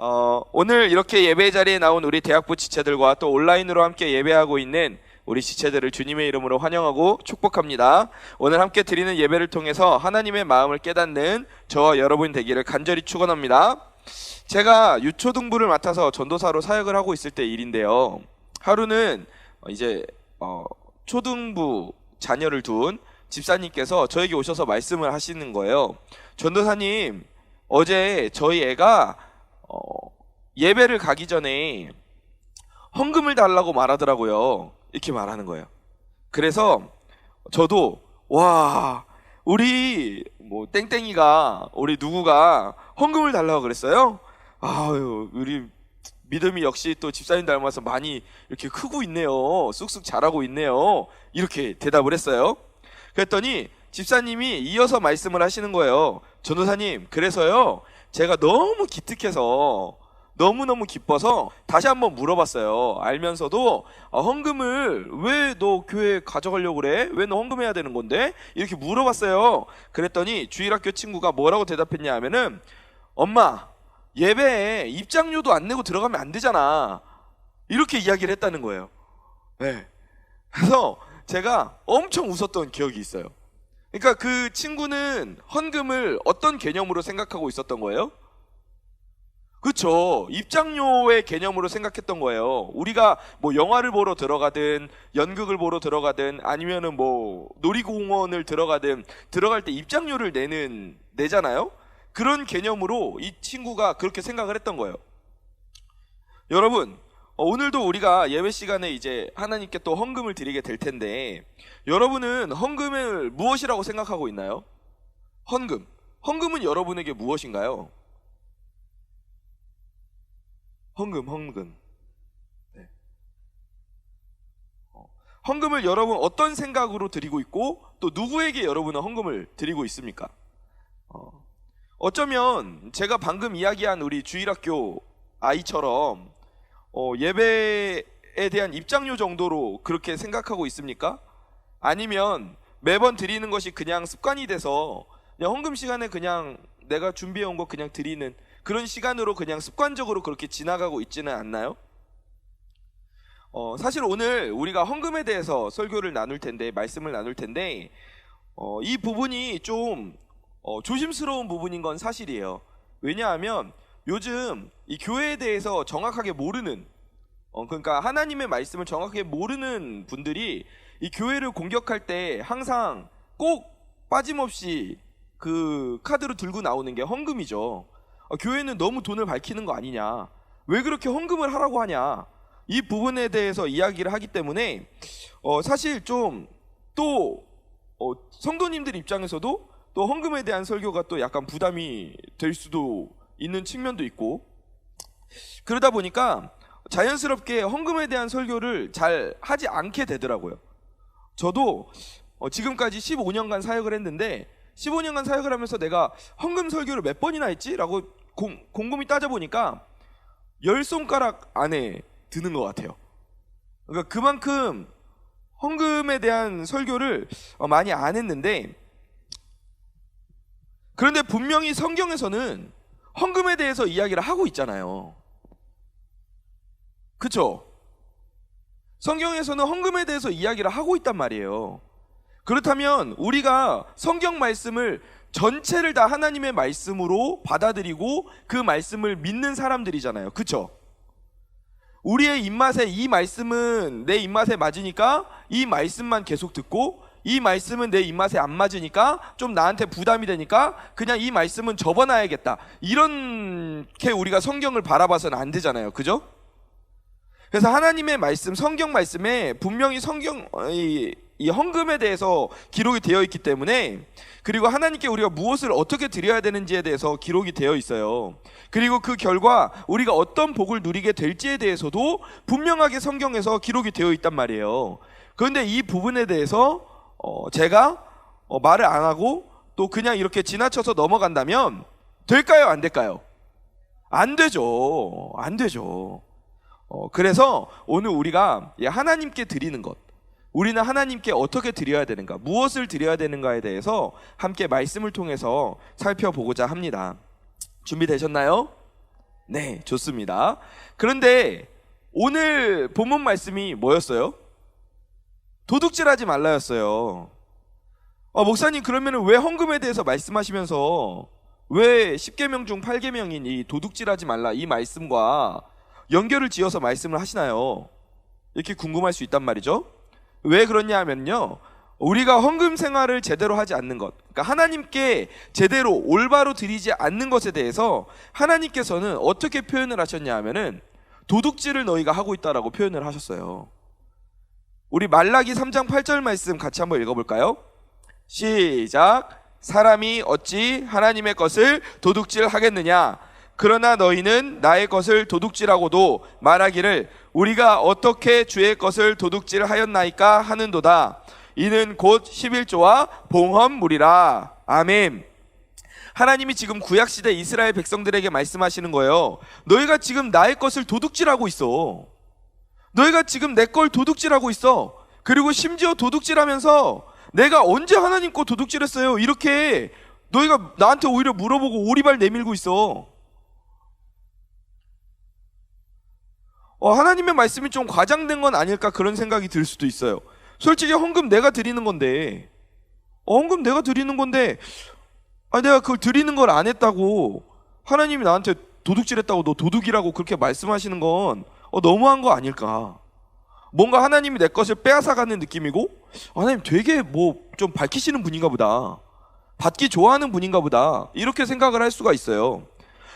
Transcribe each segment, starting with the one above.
오늘 이렇게 예배 자리에 나온 우리 대학부 지체들과 또 온라인으로 함께 예배하고 있는 우리 지체들을 주님의 이름으로 환영하고 축복합니다. 오늘 함께 드리는 예배를 통해서 하나님의 마음을 깨닫는 저와 여러분 되기를 간절히 축원합니다. 제가 유초등부를 맡아서 전도사로 사역을 하고 있을 때 일인데요. 하루는 이제 초등부 자녀를 둔 집사님께서 저에게 오셔서 말씀을 하시는 거예요. 전도사님, 어제 저희 애가 예배를 가기 전에 헌금을 달라고 말하더라고요. 이렇게 말하는 거예요. 그래서 저도 와, 우리 땡땡이가, 우리 누구가 헌금을 달라고 그랬어요? 아유, 우리 믿음이 역시 또 집사님 닮아서 많이 이렇게 크고 있네요. 쑥쑥 자라고 있네요. 이렇게 대답을 했어요. 그랬더니 집사님이 이어서 말씀을 하시는 거예요. 전도사님, 그래서요, 제가 너무 기특해서 너무너무 기뻐서 다시 한번 물어봤어요. 알면서도 헌금을 왜 너 교회 가져가려고 그래? 왜 너 헌금해야 되는 건데? 이렇게 물어봤어요. 그랬더니 주일학교 친구가 뭐라고 대답했냐 하면은, 엄마, 예배에 입장료도 안 내고 들어가면 안 되잖아, 이렇게 이야기를 했다는 거예요. 네. 그래서 제가 엄청 웃었던 기억이 있어요. 그러니까 그 친구는 헌금을 어떤 개념으로 생각하고 있었던 거예요? 그렇죠. 입장료의 개념으로 생각했던 거예요. 우리가 영화를 보러 들어가든 연극을 보러 들어가든 아니면은 놀이공원을 들어가든 들어갈 때 입장료를 내잖아요. 그런 개념으로 이 친구가 그렇게 생각을 했던 거예요. 여러분, 오늘도 우리가 예배 시간에 이제 하나님께 또 헌금을 드리게 될 텐데, 여러분은 헌금을 무엇이라고 생각하고 있나요? 헌금은 여러분에게 무엇인가요? 헌금. 네. 헌금을 여러분 어떤 생각으로 드리고 있고, 또 누구에게 여러분은 헌금을 드리고 있습니까? 어쩌면 제가 방금 이야기한 우리 주일학교 아이처럼 예배에 대한 입장료 정도로 그렇게 생각하고 있습니까? 아니면 매번 드리는 것이 그냥 습관이 돼서 그냥 헌금 시간에 그냥 내가 준비해온 거 그냥 드리는 그런 시간으로 그냥 습관적으로 그렇게 지나가고 있지는 않나요? 사실 오늘 우리가 헌금에 대해서 설교를 나눌 텐데, 말씀을 나눌 텐데, 이 부분이 좀 조심스러운 부분인 건 사실이에요. 왜냐하면 요즘 이 교회에 대해서 정확하게 모르는, 그러니까 하나님의 말씀을 정확하게 모르는 분들이 이 교회를 공격할 때 항상 꼭 빠짐없이 그 카드로 들고 나오는 게 헌금이죠. 교회는 너무 돈을 밝히는 거 아니냐, 왜 그렇게 헌금을 하라고 하냐, 이 부분에 대해서 이야기를 하기 때문에 사실 좀 또 성도님들 입장에서도 또 헌금에 대한 설교가 또 약간 부담이 될 수도 있는 측면도 있고, 그러다 보니까 자연스럽게 헌금에 대한 설교를 잘 하지 않게 되더라고요. 저도 지금까지 15년간 사역을 했는데 15년간 사역을 하면서 내가 헌금 설교를 몇 번이나 했지? 라고 곰곰이 따져보니까 10손가락 안에 드는 것 같아요. 그러니까 그만큼 헌금에 대한 설교를 많이 안 했는데, 그런데 분명히 성경에서는 헌금에 대해서 이야기를 하고 있잖아요. 그쵸? 성경에서는 헌금에 대해서 이야기를 하고 있단 말이에요. 그렇다면 우리가 성경 말씀을 전체를 다 하나님의 말씀으로 받아들이고 그 말씀을 믿는 사람들이잖아요. 그쵸? 우리의 입맛에 이 말씀은 내 입맛에 맞으니까 이 말씀만 계속 듣고, 이 말씀은 내 입맛에 안 맞으니까 좀 나한테 부담이 되니까 그냥 이 말씀은 접어놔야겠다, 이렇게 우리가 성경을 바라봐서는 안 되잖아요. 그죠? 그래서 하나님의 말씀, 성경 말씀에 분명히 이 헌금에 대해서 기록이 되어 있기 때문에, 그리고 하나님께 우리가 무엇을 어떻게 드려야 되는지에 대해서 기록이 되어 있어요. 그리고 그 결과 우리가 어떤 복을 누리게 될지에 대해서도 분명하게 성경에서 기록이 되어 있단 말이에요. 그런데 이 부분에 대해서 제가 말을 안 하고 또 그냥 이렇게 지나쳐서 넘어간다면 될까요? 안 될까요? 안 되죠. 안 되죠. 그래서 오늘 우리가 하나님께 드리는 것, 우리는 하나님께 어떻게 드려야 되는가, 무엇을 드려야 되는가에 대해서 함께 말씀을 통해서 살펴보고자 합니다. 준비되셨나요? 네, 좋습니다. 그런데 오늘 본문 말씀이 뭐였어요? 도둑질하지 말라였어요. 목사님, 그러면 왜 헌금에 대해서 말씀하시면서 왜 10계명 중 8계명인 이 도둑질하지 말라 이 말씀과 연결을 지어서 말씀을 하시나요? 이렇게 궁금할 수 있단 말이죠. 왜 그러냐 하면요, 우리가 헌금 생활을 제대로 하지 않는 것, 그러니까 하나님께 제대로 올바로 드리지 않는 것에 대해서 하나님께서는 어떻게 표현을 하셨냐 하면은 도둑질을 너희가 하고 있다라고 표현을 하셨어요. 우리 말라기 3장 8절 말씀 같이 한번 읽어볼까요? 시작. 사람이 어찌 하나님의 것을 도둑질하겠느냐? 그러나 너희는 나의 것을 도둑질하고도 말하기를 우리가 어떻게 주의 것을 도둑질하였나이까 하는도다. 이는 곧 11조와 봉헌물이라. 아멘. 하나님이 지금 구약시대 이스라엘 백성들에게 말씀하시는 거예요. 너희가 지금 나의 것을 도둑질하고 있어. 너희가 지금 내 걸 도둑질하고 있어. 그리고 심지어 도둑질하면서 내가 언제 하나님 거 도둑질했어요? 이렇게 너희가 나한테 오히려 물어보고 오리발 내밀고 있어. 하나님의 말씀이 좀 과장된 건 아닐까 그런 생각이 들 수도 있어요. 솔직히 헌금 내가 드리는 건데, 헌금 내가 드리는 건데, 내가 그걸 드리는 걸 안 했다고 하나님이 나한테 도둑질했다고 너 도둑이라고 그렇게 말씀하시는 건 너무한 거 아닐까. 뭔가 하나님이 내 것을 빼앗아가는 느낌이고, 하나님 되게 좀 밝히시는 분인가 보다, 받기 좋아하는 분인가 보다, 이렇게 생각을 할 수가 있어요.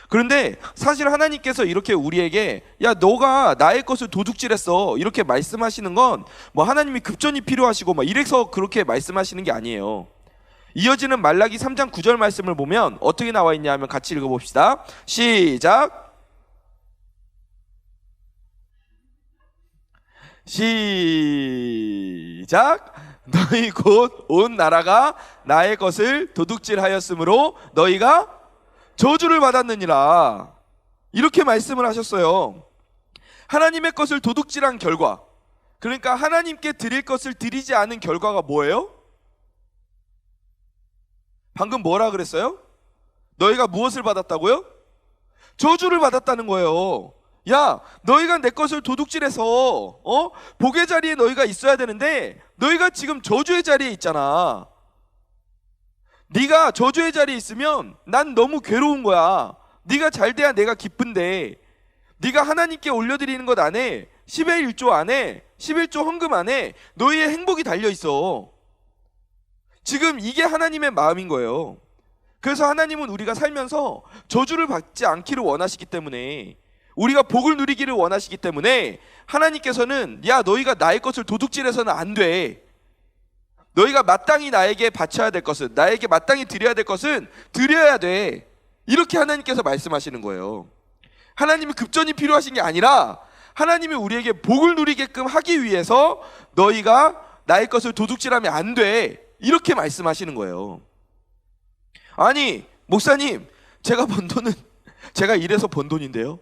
그런데 사실 하나님께서 이렇게 우리에게 야 너가 나의 것을 도둑질했어 이렇게 말씀하시는 건 하나님이 급전이 필요하시고 이래서 그렇게 말씀하시는 게 아니에요. 이어지는 말라기 3장 9절 말씀을 보면 어떻게 나와 있냐 하면 같이 읽어봅시다. 시작. 시작. 너희 곧 온 나라가 나의 것을 도둑질하였으므로 너희가 저주를 받았느니라. 이렇게 말씀을 하셨어요. 하나님의 것을 도둑질한 결과, 그러니까 하나님께 드릴 것을 드리지 않은 결과가 뭐예요? 방금 뭐라 그랬어요? 너희가 무엇을 받았다고요? 저주를 받았다는 거예요. 야, 너희가 내 것을 도둑질해서 복의 자리에 너희가 있어야 되는데 너희가 지금 저주의 자리에 있잖아. 네가 저주의 자리에 있으면 난 너무 괴로운 거야. 네가 잘 돼야 내가 기쁜데 네가 하나님께 올려드리는 것 안에 10의 1조 안에 11조 헌금 안에 너희의 행복이 달려있어. 지금 이게 하나님의 마음인 거예요. 그래서 하나님은 우리가 살면서 저주를 받지 않기를 원하시기 때문에, 우리가 복을 누리기를 원하시기 때문에 하나님께서는 야 너희가 나의 것을 도둑질해서는 안 돼. 너희가 마땅히 나에게 바쳐야 될 것은, 나에게 마땅히 드려야 될 것은 드려야 돼. 이렇게 하나님께서 말씀하시는 거예요. 하나님이 급전이 필요하신 게 아니라 하나님이 우리에게 복을 누리게끔 하기 위해서 너희가 나의 것을 도둑질하면 안 돼. 이렇게 말씀하시는 거예요. 아니 목사님, 제가 번 돈은 제가 일해서 번 돈인데요,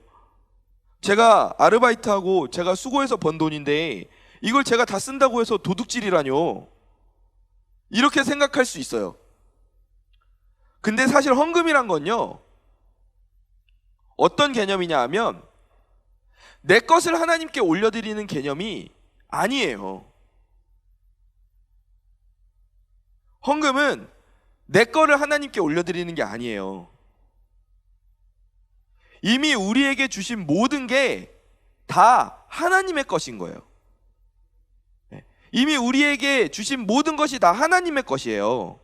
제가 아르바이트하고 제가 수고해서 번 돈인데 이걸 제가 다 쓴다고 해서 도둑질이라뇨, 이렇게 생각할 수 있어요. 근데 사실 헌금이란 건요, 어떤 개념이냐 하면 내 것을 하나님께 올려드리는 개념이 아니에요. 헌금은 내 거를 하나님께 올려드리는 게 아니에요. 이미 우리에게 주신 모든 게 다 하나님의 것인 거예요. 이미 우리에게 주신 모든 것이 다 하나님의 것이에요.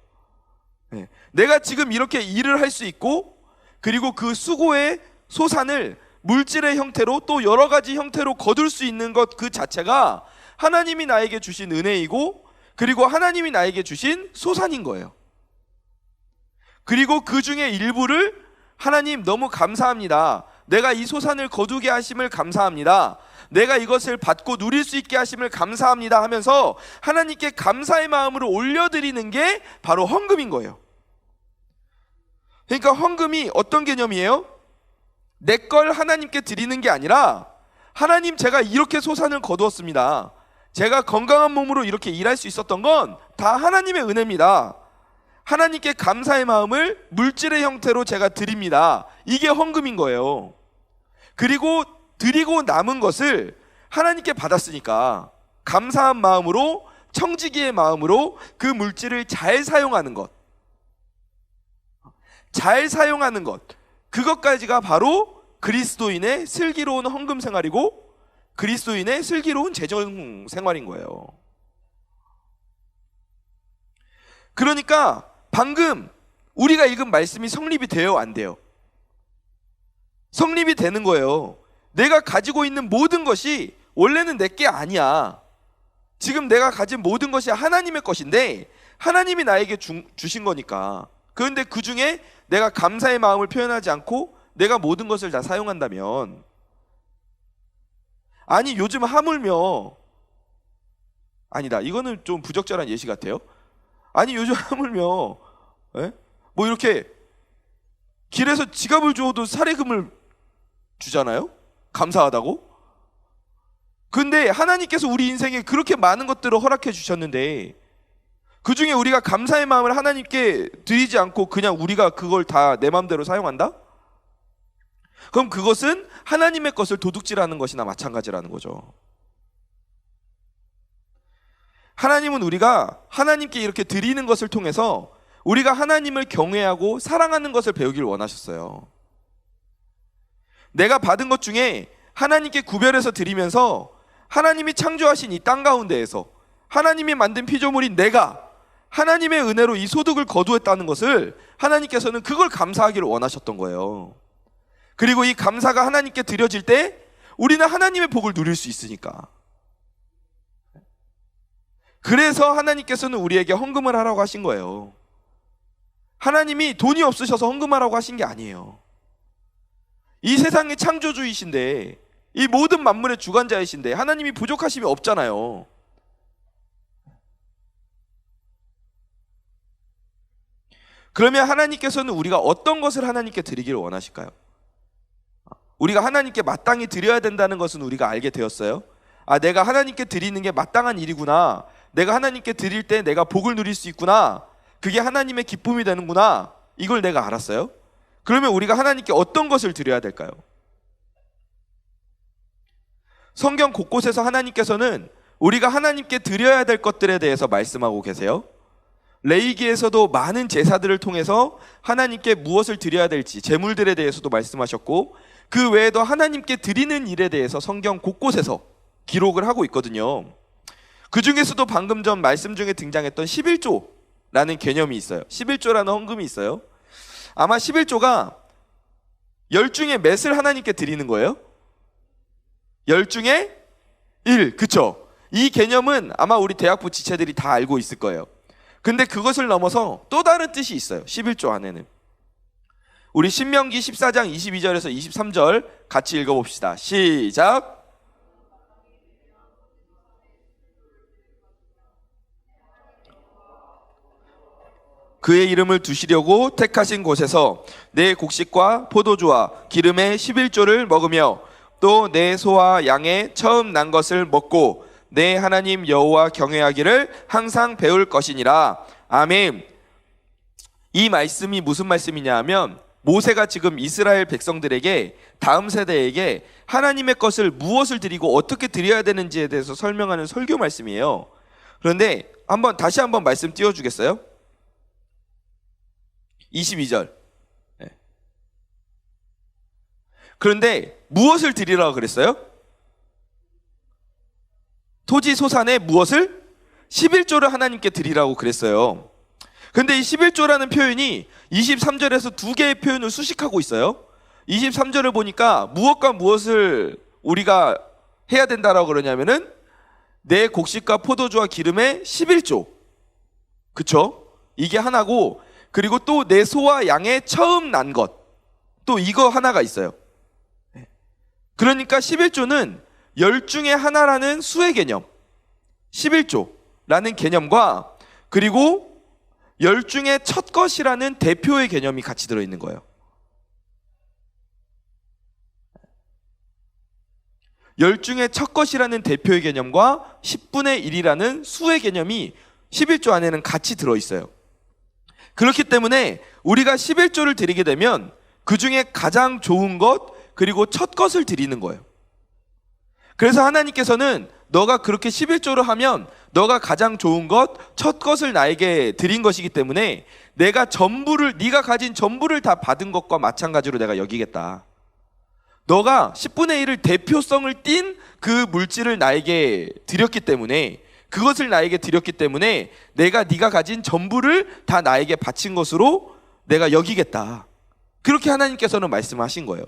내가 지금 이렇게 일을 할 수 있고, 그리고 그 수고의 소산을 물질의 형태로 또 여러 가지 형태로 거둘 수 있는 것 그 자체가 하나님이 나에게 주신 은혜이고, 그리고 하나님이 나에게 주신 소산인 거예요. 그리고 그 중에 일부를 하나님 너무 감사합니다, 내가 이 소산을 거두게 하심을 감사합니다, 내가 이것을 받고 누릴 수 있게 하심을 감사합니다 하면서 하나님께 감사의 마음으로 올려드리는 게 바로 헌금인 거예요. 그러니까 헌금이 어떤 개념이에요? 내 걸 하나님께 드리는 게 아니라, 하나님 제가 이렇게 소산을 거두었습니다, 제가 건강한 몸으로 이렇게 일할 수 있었던 건 다 하나님의 은혜입니다, 하나님께 감사의 마음을 물질의 형태로 제가 드립니다, 이게 헌금인 거예요. 그리고 드리고 남은 것을 하나님께 받았으니까 감사한 마음으로, 청지기의 마음으로 그 물질을 잘 사용하는 것, 잘 사용하는 것, 그것까지가 바로 그리스도인의 슬기로운 헌금 생활이고 그리스도인의 슬기로운 재정 생활인 거예요. 그러니까 방금 우리가 읽은 말씀이 성립이 돼요, 안 돼요? 성립이 되는 거예요. 내가 가지고 있는 모든 것이 원래는 내 게 아니야. 지금 내가 가진 모든 것이 하나님의 것인데 하나님이 나에게 주신 거니까. 그런데 그 중에 내가 감사의 마음을 표현하지 않고 내가 모든 것을 다 사용한다면, 아니 요즘 하물며, 아니다, 이거는 좀 부적절한 예시 같아요. 아니 요즘 하물며 뭐 이렇게 길에서 지갑을 주어도 사례금을 주잖아요, 감사하다고. 근데 하나님께서 우리 인생에 그렇게 많은 것들을 허락해 주셨는데 그 중에 우리가 감사의 마음을 하나님께 드리지 않고 그냥 우리가 그걸 다 내 마음대로 사용한다? 그럼 그것은 하나님의 것을 도둑질하는 것이나 마찬가지라는 거죠. 하나님은 우리가 하나님께 이렇게 드리는 것을 통해서 우리가 하나님을 경외하고 사랑하는 것을 배우길 원하셨어요. 내가 받은 것 중에 하나님께 구별해서 드리면서 하나님이 창조하신 이 땅 가운데에서 하나님이 만든 피조물인 내가 하나님의 은혜로 이 소득을 거두었다는 것을 하나님께서는 그걸 감사하기를 원하셨던 거예요. 그리고 이 감사가 하나님께 드려질 때 우리는 하나님의 복을 누릴 수 있으니까. 그래서 하나님께서는 우리에게 헌금을 하라고 하신 거예요. 하나님이 돈이 없으셔서 헌금하라고 하신 게 아니에요. 이 세상의 창조주이신데, 이 모든 만물의 주관자이신데 하나님이 부족하심이 없잖아요. 그러면 하나님께서는 우리가 어떤 것을 하나님께 드리기를 원하실까요? 우리가 하나님께 마땅히 드려야 된다는 것은 우리가 알게 되었어요. 아, 내가 하나님께 드리는 게 마땅한 일이구나, 내가 하나님께 드릴 때 내가 복을 누릴 수 있구나, 그게 하나님의 기쁨이 되는구나, 이걸 내가 알았어요. 그러면 우리가 하나님께 어떤 것을 드려야 될까요? 성경 곳곳에서 하나님께서는 우리가 하나님께 드려야 될 것들에 대해서 말씀하고 계세요. 레위기에서도 많은 제사들을 통해서 하나님께 무엇을 드려야 될지, 제물들에 대해서도 말씀하셨고, 그 외에도 하나님께 드리는 일에 대해서 성경 곳곳에서 기록을 하고 있거든요. 그 중에서도 방금 전 말씀 중에 등장했던 11조라는 개념이 있어요. 11조라는 헌금이 있어요. 아마 11조가 10중에 몇을 하나님께 드리는 거예요? 10중에 1, 그쵸? 이 개념은 아마 우리 대학부 지체들이 다 알고 있을 거예요. 근데 그것을 넘어서 또 다른 뜻이 있어요, 11조 안에는. 우리 신명기 14장 22절에서 23절 같이 읽어봅시다. 시작. 그의 이름을 두시려고 택하신 곳에서 내 곡식과 포도주와 기름의 11조를 먹으며 또 내 소와 양의 처음 난 것을 먹고 내 하나님 여호와 경외하기를 항상 배울 것이니라. 아멘. 이 말씀이 무슨 말씀이냐 하면, 모세가 지금 이스라엘 백성들에게, 다음 세대에게 하나님의 것을 무엇을 드리고 어떻게 드려야 되는지에 대해서 설명하는 설교 말씀이에요. 그런데 다시 한번 말씀 띄워주겠어요? 22절. 그런데 무엇을 드리라고 그랬어요? 토지 소산의 무엇을? 11조를 하나님께 드리라고 그랬어요. 근데 이 11조라는 표현이 23절에서 두 개의 표현을 수식하고 있어요. 23절을 보니까 무엇과 무엇을 우리가 해야 된다라고 그러냐면은 내 곡식과 포도주와 기름의 11조, 그쵸? 이게 하나고, 그리고 또 내 소와 양의 처음 난 것, 또 이거 하나가 있어요. 그러니까 11조는 10중에 하나라는 수의 개념, 11조라는 개념과, 그리고 10중에 첫 것이라는 대표의 개념이 같이 들어있는 거예요. 10중에 첫 것이라는 대표의 개념과 10분의 1이라는 수의 개념이 11조 안에는 같이 들어있어요. 그렇기 때문에 우리가 11조를 드리게 되면 그 중에 가장 좋은 것, 그리고 첫 것을 드리는 거예요. 그래서 하나님께서는 너가 그렇게 11조를 하면 너가 가장 좋은 것, 첫 것을 나에게 드린 것이기 때문에 네가 가진 전부를 다 받은 것과 마찬가지로 내가 여기겠다. 너가 10분의 1을 대표성을 띤 그 물질을 나에게 드렸기 때문에, 그것을 나에게 드렸기 때문에 내가 네가 가진 전부를 다 나에게 바친 것으로 내가 여기겠다. 그렇게 하나님께서는 말씀하신 거예요.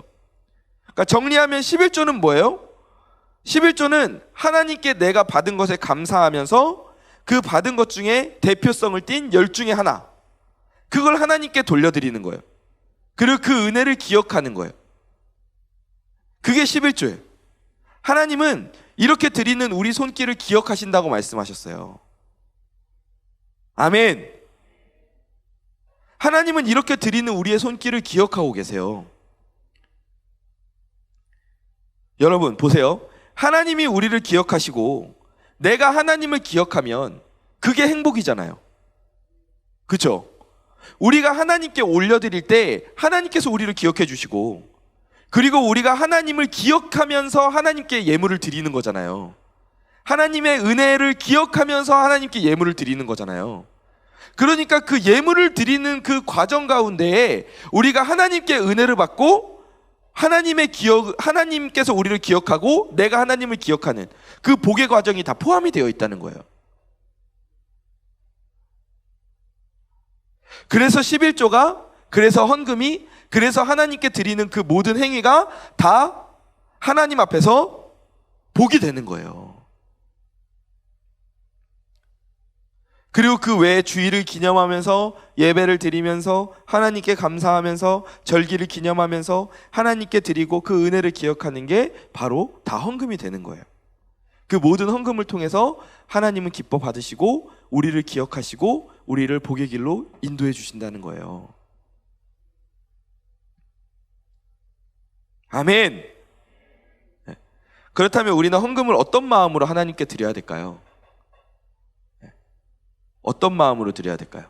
그러니까 정리하면 11조는 뭐예요? 11조는 하나님께 내가 받은 것에 감사하면서 그 받은 것 중에 대표성을 띤 열 중에 하나, 그걸 하나님께 돌려드리는 거예요. 그리고 그 은혜를 기억하는 거예요. 그게 11조예요. 하나님은 이렇게 드리는 우리 손길을 기억하신다고 말씀하셨어요. 아멘. 하나님은 이렇게 드리는 우리의 손길을 기억하고 계세요. 여러분 보세요. 하나님이 우리를 기억하시고 내가 하나님을 기억하면 그게 행복이잖아요. 그렇죠? 우리가 하나님께 올려드릴 때 하나님께서 우리를 기억해 주시고, 그리고 우리가 하나님을 기억하면서 하나님께 예물을 드리는 거잖아요. 하나님의 은혜를 기억하면서 하나님께 예물을 드리는 거잖아요. 그러니까 그 예물을 드리는 그 과정 가운데에 우리가 하나님께 은혜를 받고 하나님께서 우리를 기억하고 내가 하나님을 기억하는 그 복의 과정이 다 포함이 되어 있다는 거예요. 그래서 11조가, 그래서 헌금이, 그래서 하나님께 드리는 그 모든 행위가 다 하나님 앞에서 복이 되는 거예요. 그리고 그 외에 주일을 기념하면서 예배를 드리면서 하나님께 감사하면서 절기를 기념하면서 하나님께 드리고 그 은혜를 기억하는 게 바로 다 헌금이 되는 거예요. 그 모든 헌금을 통해서 하나님은 기뻐 받으시고 우리를 기억하시고 우리를 복의 길로 인도해 주신다는 거예요. 아멘. 그렇다면 우리는 헌금을 어떤 마음으로 하나님께 드려야 될까요? 어떤 마음으로 드려야 될까요?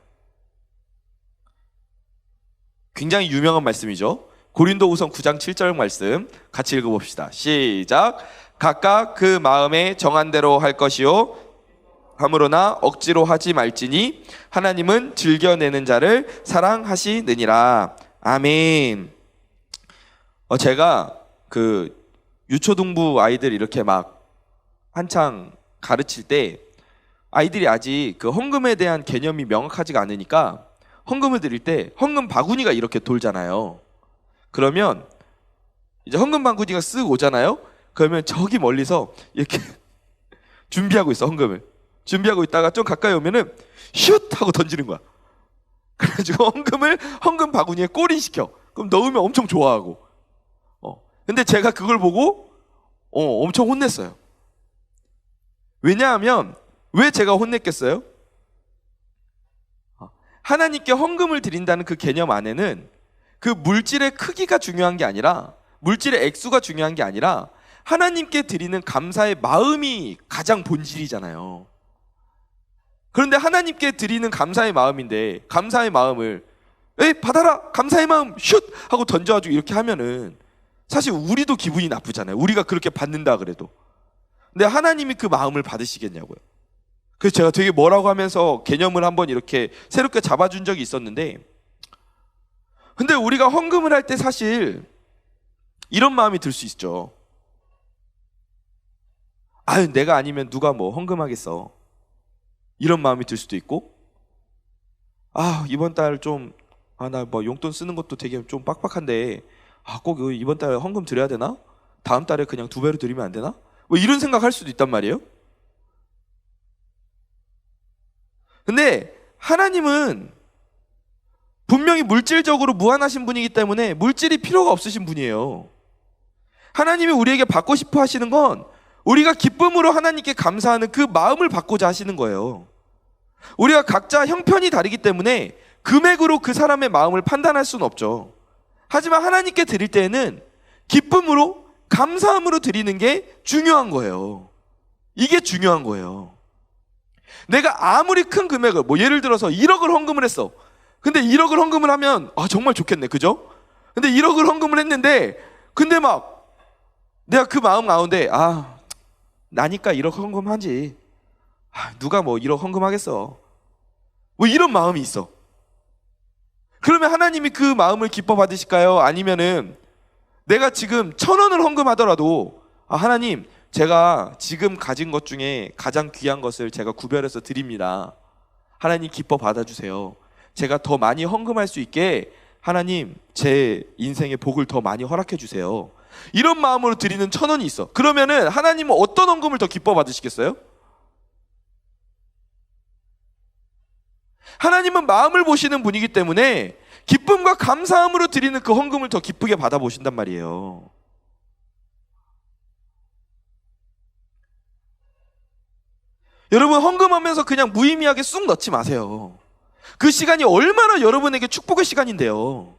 굉장히 유명한 말씀이죠. 고린도후서 9장 7절 말씀 같이 읽어봅시다. 시작. 각각 그 마음에 정한 대로 할 것이요 함으로나 억지로 하지 말지니 하나님은 즐겨내는 자를 사랑하시느니라. 아멘. 제가 그 유초등부 아이들 이렇게 막 한창 가르칠 때 아이들이 아직 그 헌금에 대한 개념이 명확하지가 않으니까 헌금을 드릴 때 헌금 바구니가 이렇게 돌잖아요. 그러면 이제 헌금 바구니가 쓱 오잖아요. 그러면 저기 멀리서 이렇게 준비하고 있어. 헌금을 준비하고 있다가 좀 가까이 오면은 슛 하고 던지는 거야. 그래가지고 헌금 바구니에 꼬린시켜. 그럼 넣으면 엄청 좋아하고. 근데 제가 그걸 보고 엄청 혼냈어요. 왜냐하면 왜 제가 혼냈겠어요? 하나님께 헌금을 드린다는 그 개념 안에는 그 물질의 크기가 중요한 게 아니라, 물질의 액수가 중요한 게 아니라 하나님께 드리는 감사의 마음이 가장 본질이잖아요. 그런데 하나님께 드리는 감사의 마음인데, 감사의 마음을 받아라 감사의 마음 슛 하고 던져가지고 이렇게 하면은 사실 우리도 기분이 나쁘잖아요. 우리가 그렇게 받는다 그래도. 근데 하나님이 그 마음을 받으시겠냐고요. 그래서 제가 되게 뭐라고 하면서 개념을 한번 이렇게 새롭게 잡아준 적이 있었는데, 근데 우리가 헌금을 할 때 사실 이런 마음이 들 수 있죠. 아유, 내가 아니면 누가 뭐 헌금하겠어, 이런 마음이 들 수도 있고, 이번 달 좀 나 뭐 용돈 쓰는 것도 되게 좀 빡빡한데 꼭 이번 달 헌금 드려야 되나? 다음 달에 그냥 2배로 드리면 안 되나? 뭐 이런 생각할 수도 있단 말이에요. 근데 하나님은 분명히 물질적으로 무한하신 분이기 때문에 물질이 필요가 없으신 분이에요. 하나님이 우리에게 받고 싶어 하시는 건 우리가 기쁨으로 하나님께 감사하는 그 마음을 받고자 하시는 거예요. 우리가 각자 형편이 다르기 때문에 금액으로 그 사람의 마음을 판단할 수는 없죠. 하지만 하나님께 드릴 때에는 기쁨으로, 감사함으로 드리는 게 중요한 거예요. 이게 중요한 거예요. 내가 아무리 큰 금액을, 뭐 예를 들어서 1억을 헌금을 했어. 근데 1억을 헌금을 하면 정말 좋겠네, 그죠? 근데 1억을 헌금을 했는데 근데 막 내가 그 마음 가운데 나니까 1억 헌금하지. 누가 뭐 1억 헌금하겠어. 뭐 이런 마음이 있어. 그러면 하나님이 그 마음을 기뻐 받으실까요? 아니면은 내가 지금 1,000원을 헌금하더라도 하나님, 제가 지금 가진 것 중에 가장 귀한 것을 제가 구별해서 드립니다. 하나님 기뻐 받아주세요. 제가 더 많이 헌금할 수 있게 하나님 제 인생의 복을 더 많이 허락해 주세요. 이런 마음으로 드리는 1,000원이 있어. 그러면은 하나님은 어떤 헌금을 더 기뻐 받으시겠어요? 하나님은 마음을 보시는 분이기 때문에 기쁨과 감사함으로 드리는 그 헌금을 더 기쁘게 받아보신단 말이에요. 여러분, 헌금하면서 그냥 무의미하게 쑥 넣지 마세요. 그 시간이 얼마나 여러분에게 축복의 시간인데요.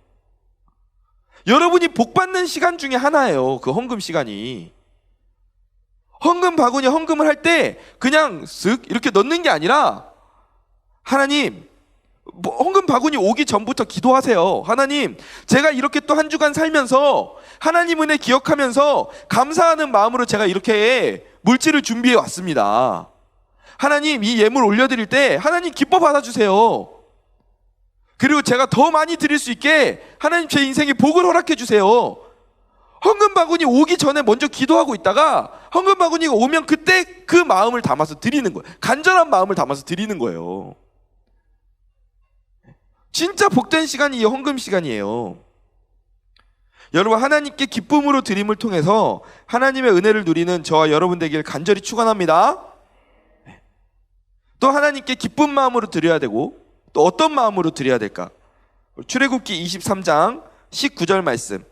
여러분이 복받는 시간 중에 하나예요. 그 헌금 시간이. 헌금 바구니 헌금을 할 때 그냥 쓱 이렇게 넣는 게 아니라 하나님, 헌금 바구니 오기 전부터 기도하세요. 하나님, 제가 이렇게 또 한 주간 살면서 하나님 은혜 기억하면서 감사하는 마음으로 제가 이렇게 물질을 준비해 왔습니다. 하나님, 이 예물 올려드릴 때 하나님 기뻐 받아주세요. 그리고 제가 더 많이 드릴 수 있게 하나님 제 인생에 복을 허락해 주세요. 헌금 바구니 오기 전에 먼저 기도하고 있다가 헌금 바구니가 오면 그때 그 마음을 담아서 드리는 거예요. 간절한 마음을 담아서 드리는 거예요. 진짜 복된 시간이 이 헌금 시간이에요. 여러분, 하나님께 기쁨으로 드림을 통해서 하나님의 은혜를 누리는 저와 여러분 되길 간절히 축원합니다. 또 하나님께 기쁜 마음으로 드려야 되고 또 어떤 마음으로 드려야 될까? 출애굽기 23장 19절 말씀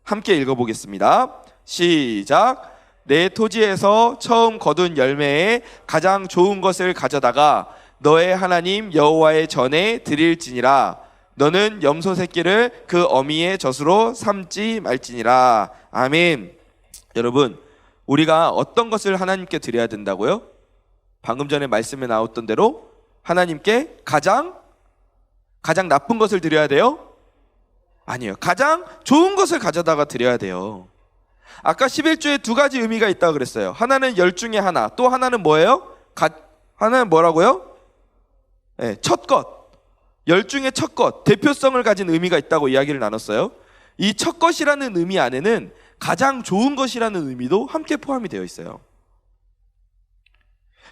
함께 읽어보겠습니다. 시작. 내 토지에서 처음 거둔 열매에 가장 좋은 것을 가져다가 너의 하나님 여호와의 전에 드릴지니라. 너는 염소 새끼를 그 어미의 젖으로 삼지 말지니라. 아멘. 여러분, 우리가 어떤 것을 하나님께 드려야 된다고요? 방금 전에 말씀에 나왔던 대로 하나님께 가장 나쁜 것을 드려야 돼요? 아니에요. 가장 좋은 것을 가져다가 드려야 돼요. 아까 11조에 두 가지 의미가 있다고 그랬어요. 하나는 열 중에 하나, 또 하나는 뭐예요? 하나는 뭐라고요? 네, 첫 것. 열 중에 첫 것, 대표성을 가진 의미가 있다고 이야기를 나눴어요. 이 첫 것이라는 의미 안에는 가장 좋은 것이라는 의미도 함께 포함이 되어 있어요.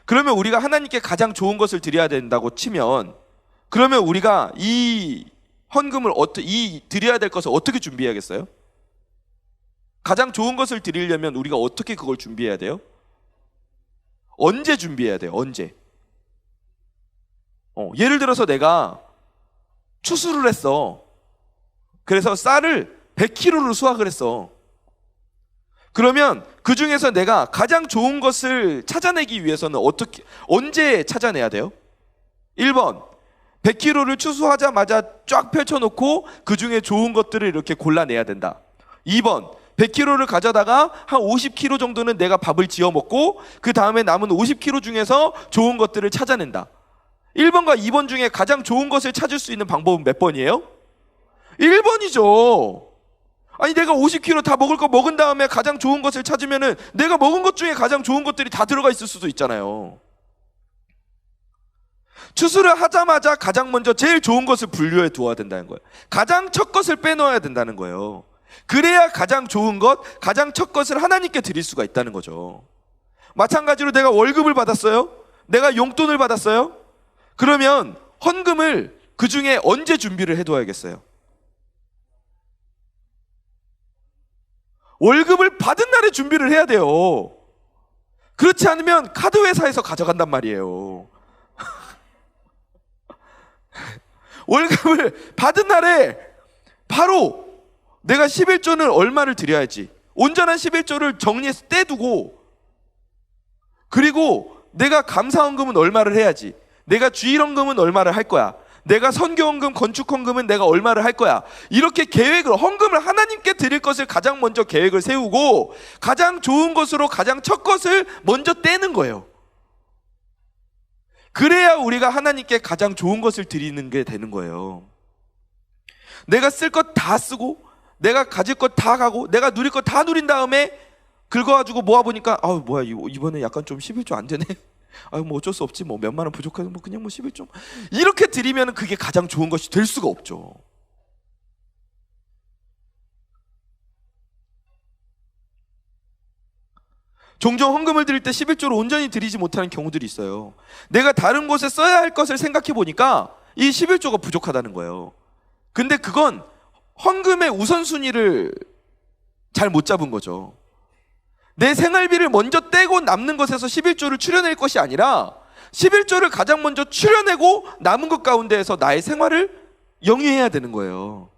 그러면 우리가 하나님께 가장 좋은 것을 드려야 된다고 치면, 그러면 우리가 이 헌금을 드려야 될 것을 어떻게 준비해야겠어요? 가장 좋은 것을 드리려면 우리가 어떻게 그걸 준비해야 돼요? 언제 준비해야 돼요? 언제? 예를 들어서 내가 추수를 했어. 그래서 쌀을 100kg를 수확을 했어. 그러면 그 중에서 내가 가장 좋은 것을 찾아내기 위해서는 언제 찾아내야 돼요? 1번, 100kg를 추수하자마자 쫙 펼쳐놓고 그 중에 좋은 것들을 이렇게 골라내야 된다. 2번, 100kg를 가져다가 한 50kg 정도는 내가 밥을 지어 먹고 그 다음에 남은 50kg 중에서 좋은 것들을 찾아낸다. 1번과 2번 중에 가장 좋은 것을 찾을 수 있는 방법은 몇 번이에요? 1번이죠. 아니, 내가 50kg 다 먹을 거 먹은 다음에 가장 좋은 것을 찾으면은 내가 먹은 것 중에 가장 좋은 것들이 다 들어가 있을 수도 있잖아요. 추수를 하자마자 가장 먼저 제일 좋은 것을 분류해 두어야 된다는 거예요. 가장 첫 것을 빼놓아야 된다는 거예요. 그래야 가장 좋은 것, 가장 첫 것을 하나님께 드릴 수가 있다는 거죠. 마찬가지로 내가 월급을 받았어요? 내가 용돈을 받았어요? 그러면 헌금을 그 중에 언제 준비를 해둬야겠어요? 월급을 받은 날에 준비를 해야 돼요. 그렇지 않으면 카드 회사에서 가져간단 말이에요. 월급을 받은 날에 바로 내가 11조는 얼마를 드려야지, 온전한 11조를 정리해서 떼두고, 그리고 내가 감사헌금은 얼마를 해야지, 내가 주일헌금은 얼마를 할 거야, 내가 선교헌금, 건축헌금은 내가 얼마를 할 거야, 이렇게 계획을, 헌금을 하나님께 드릴 것을 가장 먼저 계획을 세우고 가장 좋은 것으로 가장 첫 것을 먼저 떼는 거예요. 그래야 우리가 하나님께 가장 좋은 것을 드리는 게 되는 거예요. 내가 쓸 것 다 쓰고 내가 가질 것 다 가고 내가 누릴 것 다 누린 다음에 긁어가지고 모아보니까 뭐야 이번에 약간 좀 11조 안 되네. 뭐 어쩔 수 없지, 뭐 몇만 원 부족해서 뭐 그냥 뭐 11조 이렇게 드리면 그게 가장 좋은 것이 될 수가 없죠. 종종 헌금을 드릴 때 11조를 온전히 드리지 못하는 경우들이 있어요. 내가 다른 곳에 써야 할 것을 생각해 보니까 이 11조가 부족하다는 거예요. 근데 그건 헌금의 우선순위를 잘 못 잡은 거죠. 내 생활비를 먼저 떼고 남는 것에서 11조를 추려낼 것이 아니라 11조를 가장 먼저 추려내고 남은 것 가운데에서 나의 생활을 영위해야 되는 거예요.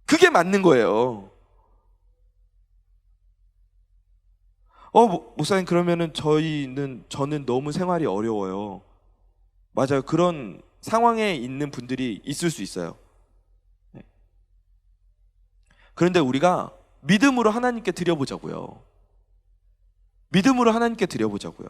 그게 맞는 거예요. 목사님, 그러면은 저는 너무 생활이 어려워요. 맞아요. 그런 상황에 있는 분들이 있을 수 있어요. 그런데 우리가 믿음으로 하나님께 드려보자고요. 믿음으로 하나님께 드려보자고요.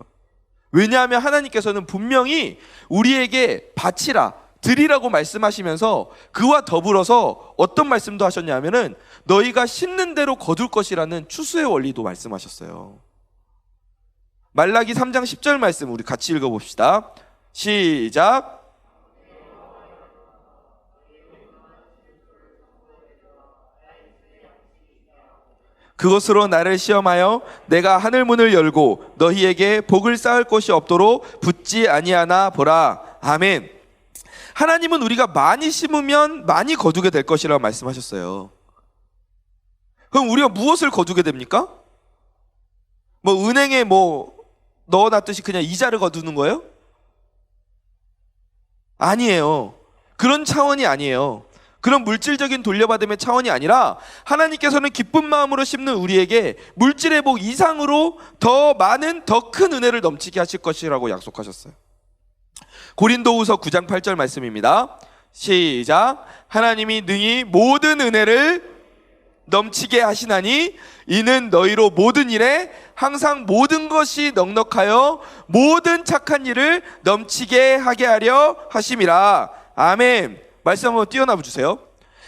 왜냐하면 하나님께서는 분명히 우리에게 바치라, 드리라고 말씀하시면서 그와 더불어서 어떤 말씀도 하셨냐면은 너희가 심는 대로 거둘 것이라는 추수의 원리도 말씀하셨어요. 말라기 3장 10절 말씀 우리 같이 읽어봅시다. 시작. 그것으로 나를 시험하여 내가 하늘 문을 열고 너희에게 복을 쌓을 곳이 없도록 붙지 아니하나 보라. 아멘. 하나님은 우리가 많이 심으면 많이 거두게 될 것이라고 말씀하셨어요. 그럼 우리가 무엇을 거두게 됩니까? 은행에 넣어놨듯이 그냥 이자를 거두는 거예요? 아니에요. 그런 차원이 아니에요. 그런 물질적인 돌려받음의 차원이 아니라 하나님께서는 기쁜 마음으로 심는 우리에게 물질의 복 이상으로 더 많은 더 큰 은혜를 넘치게 하실 것이라고 약속하셨어요. 고린도후서 9장 8절 말씀입니다. 시작. 하나님이 능히 모든 은혜를 넘치게 하시나니 이는 너희로 모든 일에 항상 모든 것이 넉넉하여 모든 착한 일을 넘치게 하게 하려 하심이라. 아멘. 말씀 한번 띄어놔 주세요.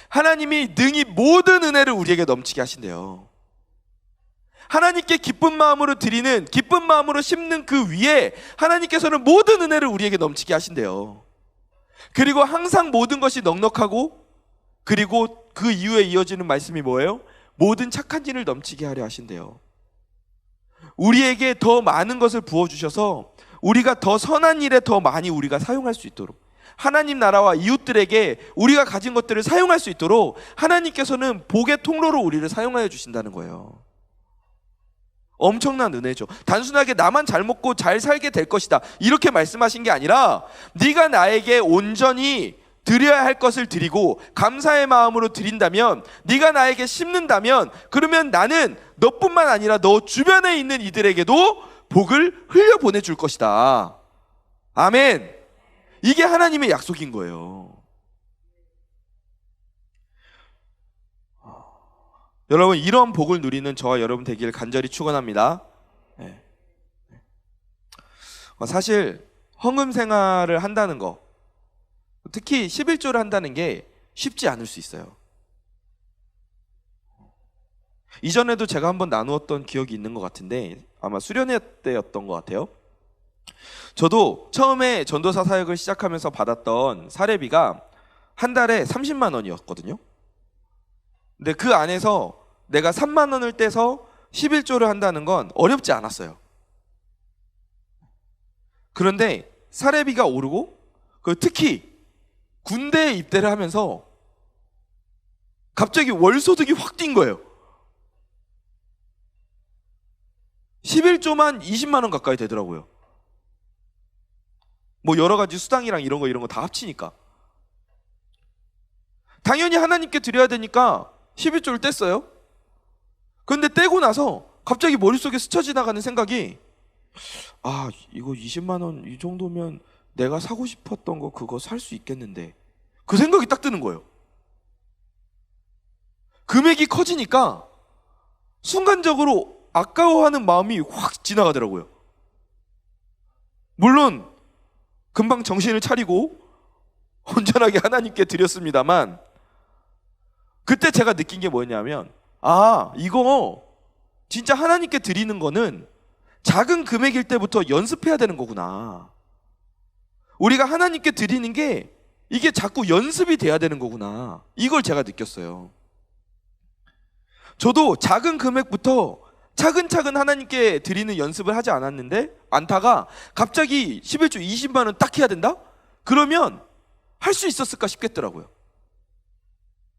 하나님이 능히 모든 은혜를 우리에게 넘치게 하신대요. 하나님께 기쁜 마음으로 드리는, 기쁜 마음으로 심는 그 위에 하나님께서는 모든 은혜를 우리에게 넘치게 하신대요. 그리고 항상 모든 것이 넉넉하고, 그리고 그 이후에 이어지는 말씀이 뭐예요? 모든 착한 일을 넘치게 하려 하신대요. 우리에게 더 많은 것을 부어주셔서 우리가 더 선한 일에 더 많이 우리가 사용할 수 있도록, 하나님 나라와 이웃들에게 우리가 가진 것들을 사용할 수 있도록 하나님께서는 복의 통로로 우리를 사용하여 주신다는 거예요. 엄청난 은혜죠. 단순하게 나만 잘 먹고 잘 살게 될 것이다 이렇게 말씀하신 게 아니라 네가 나에게 온전히 드려야 할 것을 드리고 감사의 마음으로 드린다면, 네가 나에게 심는다면, 그러면 나는 너뿐만 아니라 너 주변에 있는 이들에게도 복을 흘려보내 줄 것이다. 아멘. 이게 하나님의 약속인 거예요. 여러분, 이런 복을 누리는 저와 여러분 되기를 간절히 축원합니다. 사실 헌금 생활을 한다는 거, 특히 11조를 한다는 게 쉽지 않을 수 있어요. 이전에도 제가 한번 나누었던 기억이 있는 것 같은데 아마 수련회 때였던 것 같아요. 저도 처음에 전도사 사역을 시작하면서 받았던 사례비가 한 달에 30만 원이었거든요. 근데 그 안에서 내가 3만 원을 떼서 11조를 한다는 건 어렵지 않았어요. 그런데 사례비가 오르고, 특히 군대에 입대를 하면서 갑자기 월소득이 확 뛴 거예요. 11조만 20만 원 가까이 되더라고요. 여러 가지 수당이랑 이런 거 다 합치니까. 당연히 하나님께 드려야 되니까 11조를 뗐어요. 그런데 떼고 나서 갑자기 머릿속에 스쳐 지나가는 생각이, 이거 20만 원 이 정도면 내가 사고 싶었던 거 그거 살 수 있겠는데, 그 생각이 딱 드는 거예요. 금액이 커지니까 순간적으로 아까워하는 마음이 확 지나가더라고요. 물론 금방 정신을 차리고 온전하게 하나님께 드렸습니다만, 그때 제가 느낀 게 뭐냐면, 아, 이거 진짜 하나님께 드리는 거는 작은 금액일 때부터 연습해야 되는 거구나. 우리가 하나님께 드리는 게 이게 자꾸 연습이 돼야 되는 거구나. 이걸 제가 느꼈어요. 저도 작은 금액부터 차근차근 하나님께 드리는 연습을 하지 않다가 갑자기 11조 20만 원 딱 해야 된다? 그러면 할 수 있었을까 싶겠더라고요.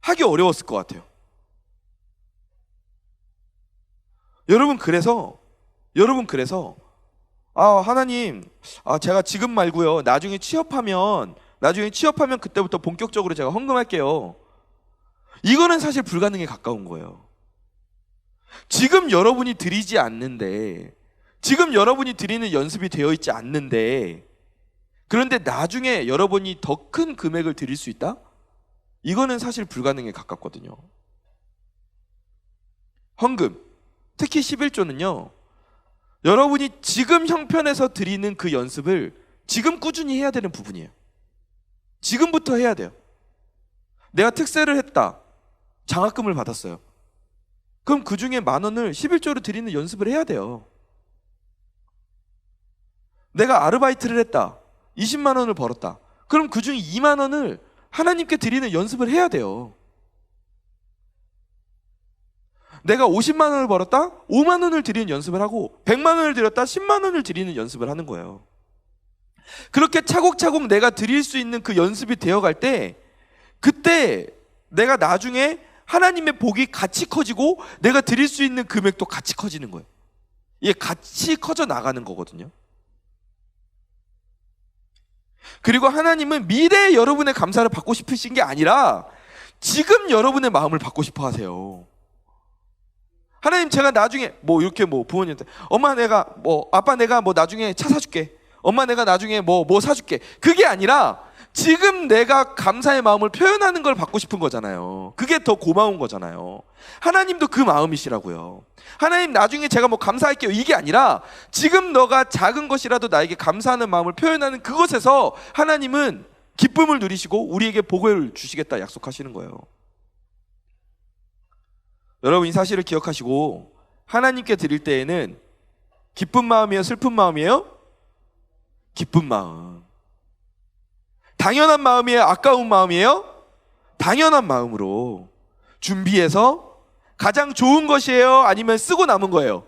하기 어려웠을 것 같아요. 여러분 그래서 하나님, 제가 지금 말고요, 나중에 취업하면 그때부터 본격적으로 제가 헌금할게요. 이거는 사실 불가능에 가까운 거예요. 지금 여러분이 드리지 않는데, 지금 여러분이 드리는 연습이 되어 있지 않는데, 그런데 나중에 여러분이 더 큰 금액을 드릴 수 있다? 이거는 사실 불가능에 가깝거든요. 헌금, 특히 11조는요, 여러분이 지금 형편에서 드리는 그 연습을 지금 꾸준히 해야 되는 부분이에요. 지금부터 해야 돼요. 내가 특세를 했다, 장학금을 받았어요. 그럼 그 중에 10,000원을 11조로 드리는 연습을 해야 돼요. 내가 아르바이트를 했다, 20만 원을 벌었다. 그럼 그 중에 2만 원을 하나님께 드리는 연습을 해야 돼요. 내가 50만 원을 벌었다, 5만 원을 드리는 연습을 하고, 100만 원을 드렸다, 10만 원을 드리는 연습을 하는 거예요. 그렇게 차곡차곡 내가 드릴 수 있는 그 연습이 되어갈 때, 그때 내가 나중에 하나님의 복이 같이 커지고 내가 드릴 수 있는 금액도 같이 커지는 거예요. 이게 같이 커져 나가는 거거든요. 그리고 하나님은 미래의 여러분의 감사를 받고 싶으신 게 아니라 지금 여러분의 마음을 받고 싶어 하세요. 하나님, 제가 나중에 이렇게 부모님한테 아빠 내가 나중에 차 사줄게, 엄마 내가 나중에 뭐 사줄게, 그게 아니라 지금 내가 감사의 마음을 표현하는 걸 받고 싶은 거잖아요. 그게 더 고마운 거잖아요. 하나님도 그 마음이시라고요. 하나님, 나중에 제가 감사할게요, 이게 아니라 지금 너가 작은 것이라도 나에게 감사하는 마음을 표현하는 그것에서 하나님은 기쁨을 누리시고 우리에게 복을 주시겠다 약속하시는 거예요. 여러분, 이 사실을 기억하시고 하나님께 드릴 때에는 기쁜 마음이에요, 슬픈 마음이에요? 기쁜 마음. 당연한 마음이에요, 아까운 마음이에요? 당연한 마음으로 준비해서 가장 좋은 것이에요, 아니면 쓰고 남은 거예요?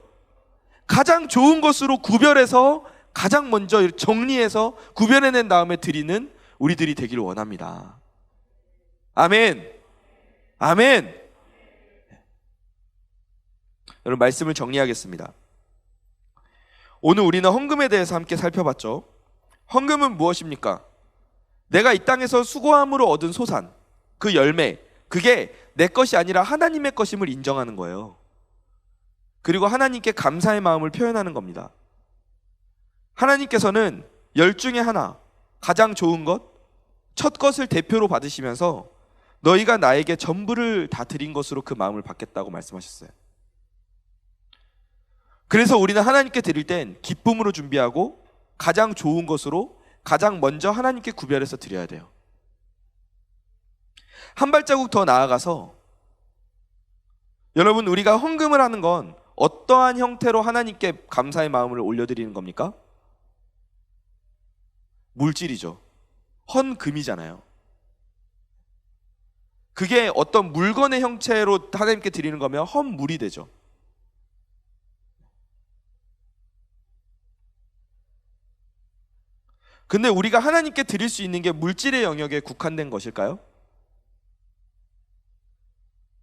가장 좋은 것으로 구별해서 가장 먼저 정리해서 구별해낸 다음에 드리는 우리들이 되기를 원합니다. 아멘. 아멘. 여러분, 말씀을 정리하겠습니다. 오늘 우리는 헌금에 대해서 함께 살펴봤죠. 헌금은 무엇입니까? 내가 이 땅에서 수고함으로 얻은 소산, 그 열매, 그게 내 것이 아니라 하나님의 것임을 인정하는 거예요. 그리고 하나님께 감사의 마음을 표현하는 겁니다. 하나님께서는 10 중에 하나, 가장 좋은 것, 첫 것을 대표로 받으시면서 너희가 나에게 전부를 다 드린 것으로 그 마음을 받겠다고 말씀하셨어요. 그래서 우리는 하나님께 드릴 땐 기쁨으로 준비하고 가장 좋은 것으로 가장 먼저 하나님께 구별해서 드려야 돼요. 한 발자국 더 나아가서, 여러분, 우리가 헌금을 하는 건 어떠한 형태로 하나님께 감사의 마음을 올려드리는 겁니까? 물질이죠. 헌금이잖아요. 그게 어떤 물건의 형체로 하나님께 드리는 거면 헌물이 되죠. 근데 우리가 하나님께 드릴 수 있는 게 물질의 영역에 국한된 것일까요?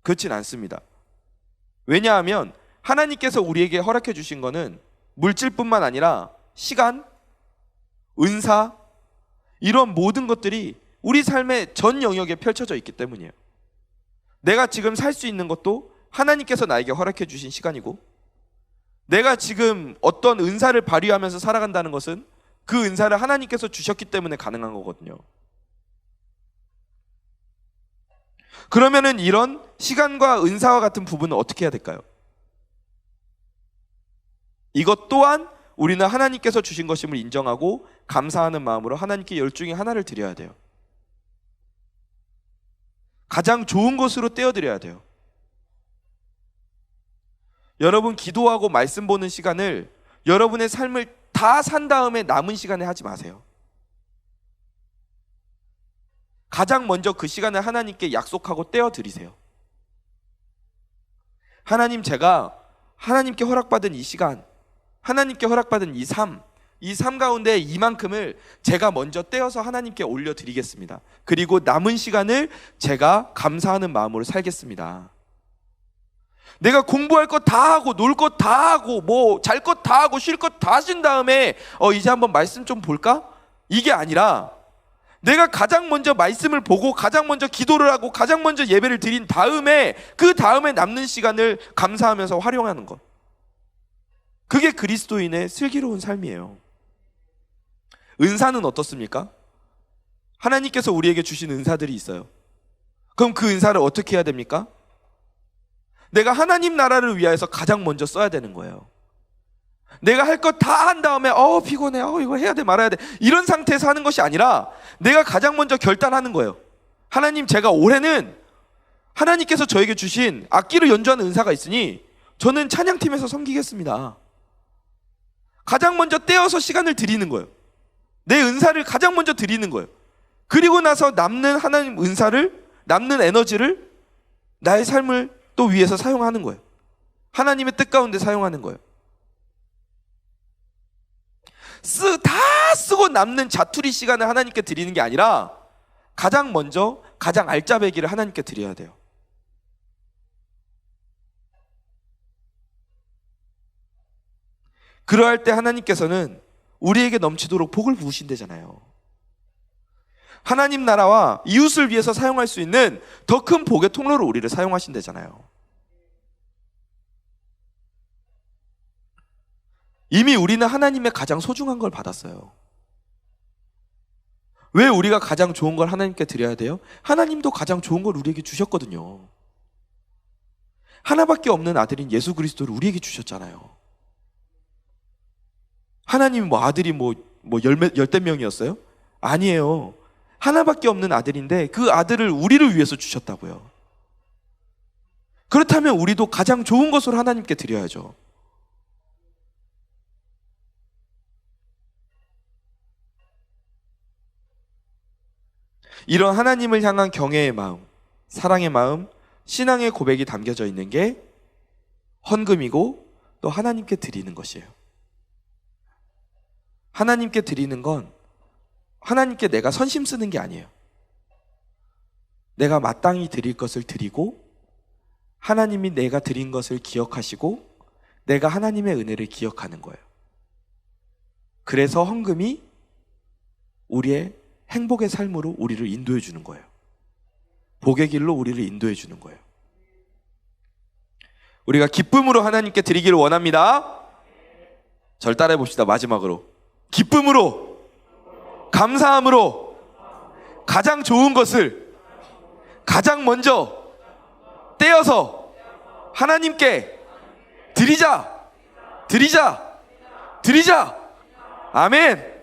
그렇진 않습니다. 왜냐하면 하나님께서 우리에게 허락해 주신 거는 물질뿐만 아니라 시간, 은사, 이런 모든 것들이 우리 삶의 전 영역에 펼쳐져 있기 때문이에요. 내가 지금 살 수 있는 것도 하나님께서 나에게 허락해 주신 시간이고, 내가 지금 어떤 은사를 발휘하면서 살아간다는 것은 그 은사를 하나님께서 주셨기 때문에 가능한 거거든요. 그러면은 이런 시간과 은사와 같은 부분은 어떻게 해야 될까요? 이것 또한 우리는 하나님께서 주신 것임을 인정하고 감사하는 마음으로 하나님께 10 중에 하나를 드려야 돼요. 가장 좋은 것으로 떼어드려야 돼요. 여러분, 기도하고 말씀 보는 시간을 여러분의 삶을 다 산 다음에 남은 시간에 하지 마세요. 가장 먼저 그 시간을 하나님께 약속하고 떼어드리세요. 하나님, 제가 하나님께 허락받은 이 시간, 하나님께 허락받은 이 삶 가운데 이만큼을 제가 먼저 떼어서 하나님께 올려드리겠습니다. 그리고 남은 시간을 제가 감사하는 마음으로 살겠습니다. 내가 공부할 것 다 하고 놀 것 다 하고 뭐 잘 것 다 하고 쉴 것 다 하신 다음에 이제 한번 말씀 좀 볼까? 이게 아니라 내가 가장 먼저 말씀을 보고 가장 먼저 기도를 하고 가장 먼저 예배를 드린 다음에 그 다음에 남는 시간을 감사하면서 활용하는 것. 그게 그리스도인의 슬기로운 삶이에요. 은사는 어떻습니까? 하나님께서 우리에게 주신 은사들이 있어요. 그럼 그 은사를 어떻게 해야 됩니까? 내가 하나님 나라를 위하여서 가장 먼저 써야 되는 거예요. 내가 할 것 다 한 다음에 피곤해, 이거 해야 돼 말아야 돼, 이런 상태에서 하는 것이 아니라 내가 가장 먼저 결단하는 거예요. 하나님, 제가 올해는 하나님께서 저에게 주신 악기를 연주하는 은사가 있으니 저는 찬양팀에서 섬기겠습니다. 가장 먼저 떼어서 시간을 드리는 거예요. 내 은사를 가장 먼저 드리는 거예요. 그리고 나서 남는 하나님 은사를, 남는 에너지를 나의 삶을 또 위해서 사용하는 거예요. 하나님의 뜻 가운데 사용하는 거예요. 다 쓰고 남는 자투리 시간을 하나님께 드리는 게 아니라 가장 먼저 가장 알짜배기를 하나님께 드려야 돼요. 그러할 때 하나님께서는 우리에게 넘치도록 복을 부으신대잖아요. 하나님 나라와 이웃을 위해서 사용할 수 있는 더 큰 복의 통로로 우리를 사용하신대잖아요. 이미 우리는 하나님의 가장 소중한 걸 받았어요. 왜 우리가 가장 좋은 걸 하나님께 드려야 돼요? 하나님도 가장 좋은 걸 우리에게 주셨거든요. 하나밖에 없는 아들인 예수 그리스도를 우리에게 주셨잖아요. 하나님 아들이 열댓 명이었어요? 아니에요. 하나밖에 없는 아들인데 그 아들을 우리를 위해서 주셨다고요. 그렇다면 우리도 가장 좋은 것으로 하나님께 드려야죠. 이런 하나님을 향한 경외의 마음, 사랑의 마음, 신앙의 고백이 담겨져 있는 게 헌금이고 또 하나님께 드리는 것이에요. 하나님께 드리는 건 하나님께 내가 선심 쓰는 게 아니에요. 내가 마땅히 드릴 것을 드리고 하나님이 내가 드린 것을 기억하시고 내가 하나님의 은혜를 기억하는 거예요. 그래서 헌금이 우리의 행복의 삶으로 우리를 인도해 주는 거예요. 복의 길로 우리를 인도해 주는 거예요. 우리가 기쁨으로 하나님께 드리기를 원합니다. 절 따라해 봅시다. 마지막으로 기쁨으로, 감사함으로 가장 좋은 것을 가장 먼저 떼어서 하나님께 드리자. 아멘.